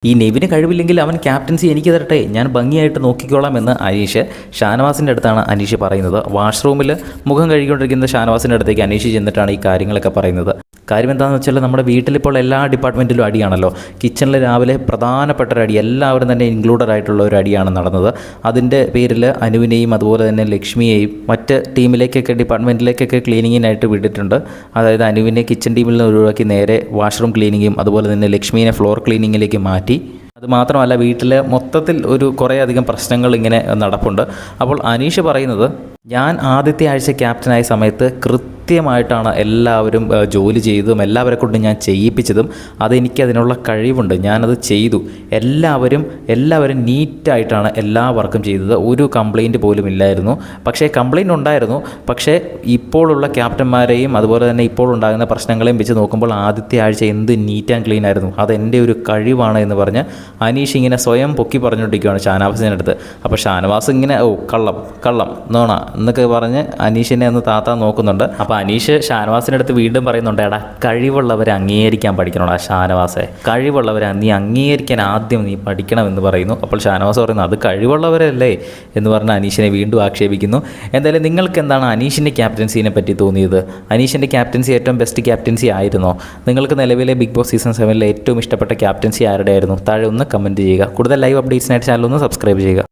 ഈ നെവിന് കഴിവില്ലെങ്കിൽ അവൻ ക്യാപ്റ്റൻസി എനിക്ക് തരട്ടെ, ഞാൻ ഭംഗിയായിട്ട് നോക്കിക്കോളാം എന്ന് അനീഷ് ഷാനവാസിൻ്റെ അടുത്താണ് അനീഷ് പറയുന്നത്. വാഷ്റൂമിൽ മുഖം കഴുകിക്കൊണ്ടിരിക്കുന്ന ഷാനവാസിൻ്റെ അടുത്തേക്ക് അനീഷ് ചെന്നിട്ടാണ് ഈ കാര്യങ്ങളൊക്കെ പറയുന്നത്. കാര്യം എന്താണെന്ന് വെച്ചാൽ നമ്മുടെ വീട്ടിലിപ്പോൾ എല്ലാ ഡിപ്പാർട്ട്മെൻറ്റിലും അടിയാണല്ലോ. കിച്ചണിൽ രാവിലെ പ്രധാനപ്പെട്ട ഒരു അടി, എല്ലാവരും തന്നെ ഇൻക്ലൂഡഡ് ആയിട്ടുള്ള ഒരു അടിയാണ് നടന്നത്. അതിൻ്റെ പേരിൽ അനുവിനെയും അതുപോലെ തന്നെ ലക്ഷ്മിയെയും മറ്റ് ടീമിലേക്കൊക്കെ ഡിപ്പാർട്ട്മെൻറ്റിലേക്കൊക്കെ ക്ലീനിങ്ങിനായിട്ട് വിട്ടിട്ടുണ്ട്. അതായത് അനുവിനെ കിച്ചൺ ടീമിൽ നിന്ന് ഒഴിവാക്കി നേരെ വാഷ്റൂം ക്ലീനിങ്ങും അതുപോലെ തന്നെ ലക്ഷ്മീനെ ഫ്ലോർ ക്ലീനിങ്ങിലേക്ക് മാറ്റി. അതുമാത്രമല്ല, വീട്ടിൽ മൊത്തത്തിൽ കുറേ അധികം പ്രശ്നങ്ങൾ ഇങ്ങനെ നടപ്പുണ്ട്. അപ്പോൾ അനീഷ് പറയുന്നത്, ഞാൻ ആദ്യത്തെ ആഴ്ച ക്യാപ്റ്റനായ സമയത്ത് കൃത്യമായിട്ടാണ് എല്ലാവരും ജോലി ചെയ്തതും എല്ലാവരെ കൊണ്ടും ഞാൻ ചെയ്യിപ്പിച്ചതും. അതെനിക്കതിനുള്ള കഴിവുണ്ട്, ഞാനത് ചെയ്തു. എല്ലാവരും നീറ്റായിട്ടാണ് എല്ലാ വർക്കും ചെയ്തത്. ഒരു കംപ്ലയിൻറ്റ് പോലും ഇല്ലായിരുന്നു. പക്ഷേ കംപ്ലയിൻ്റ് ഉണ്ടായിരുന്നു. പക്ഷേ ഇപ്പോഴുള്ള ക്യാപ്റ്റന്മാരെയും അതുപോലെ തന്നെ ഇപ്പോൾ ഉണ്ടാകുന്ന പ്രശ്നങ്ങളെയും വെച്ച് നോക്കുമ്പോൾ ആദ്യത്തെ ആഴ്ച എന്ത് നീറ്റ് ആൻഡ് ക്ലീൻ ആയിരുന്നു. അതെൻ്റെ ഒരു കഴിവാണ് എന്ന് പറഞ്ഞ് അനീഷ് ഇങ്ങനെ സ്വയം പൊക്കി പറഞ്ഞുകൊണ്ടിരിക്കുകയാണ് ഷാനവാസിൻ്റെ അടുത്ത്. അപ്പോൾ ഷാനവാസ് ഇങ്ങനെ കള്ളം നോണ എന്നൊക്കെ പറഞ്ഞ് അനീഷിനെ ഒന്ന് താത്താൻ നോക്കുന്നുണ്ട്. അപ്പോൾ അനീഷ് ഷാനവാസിൻ്റെ അടുത്ത് വീണ്ടും പറയുന്നുണ്ട്, എടാ കഴിവുള്ളവരെ അംഗീകരിക്കാൻ പഠിക്കണോടാ ഷാനവാസെ, കഴിവുള്ളവരെ നീ അംഗീകരിക്കാൻ ആദ്യം നീ പഠിക്കണമെന്ന് പറയുന്നു. അപ്പോൾ ഷാനവാസ് പറയുന്നു, അത് കഴിവുള്ളവരല്ലേ എന്ന് പറഞ്ഞ് അനീഷിനെ വീണ്ടും ആക്ഷേപിക്കുന്നു. എന്തായാലും നിങ്ങൾക്ക് എന്താണ് അനീഷിൻ്റെ ക്യാപ്റ്റൻസിനെ പറ്റി തോന്നിയത്? അനീഷിൻ്റെ ക്യാപ്റ്റൻസി ഏറ്റവും ബെസ്റ്റ് ക്യാപ്റ്റൻസി ആയിരുന്നോ? നിങ്ങൾക്ക് നിലവിലെ ബിഗ് ബോസ് സീസൺ 7 ഏറ്റവും ഇഷ്ടപ്പെട്ട ക്യാപ്റ്റൻസി ആരുടെ ആയിരുന്നു? താഴെ ഒന്ന് കമൻറ്റ് ചെയ്യുക. കൂടുതൽ ലൈവ് അപ്ഡേറ്റ്സിനായിട്ട് ചാനൽ ഒന്ന് സബ്സ്ക്രൈബ് ചെയ്യുക.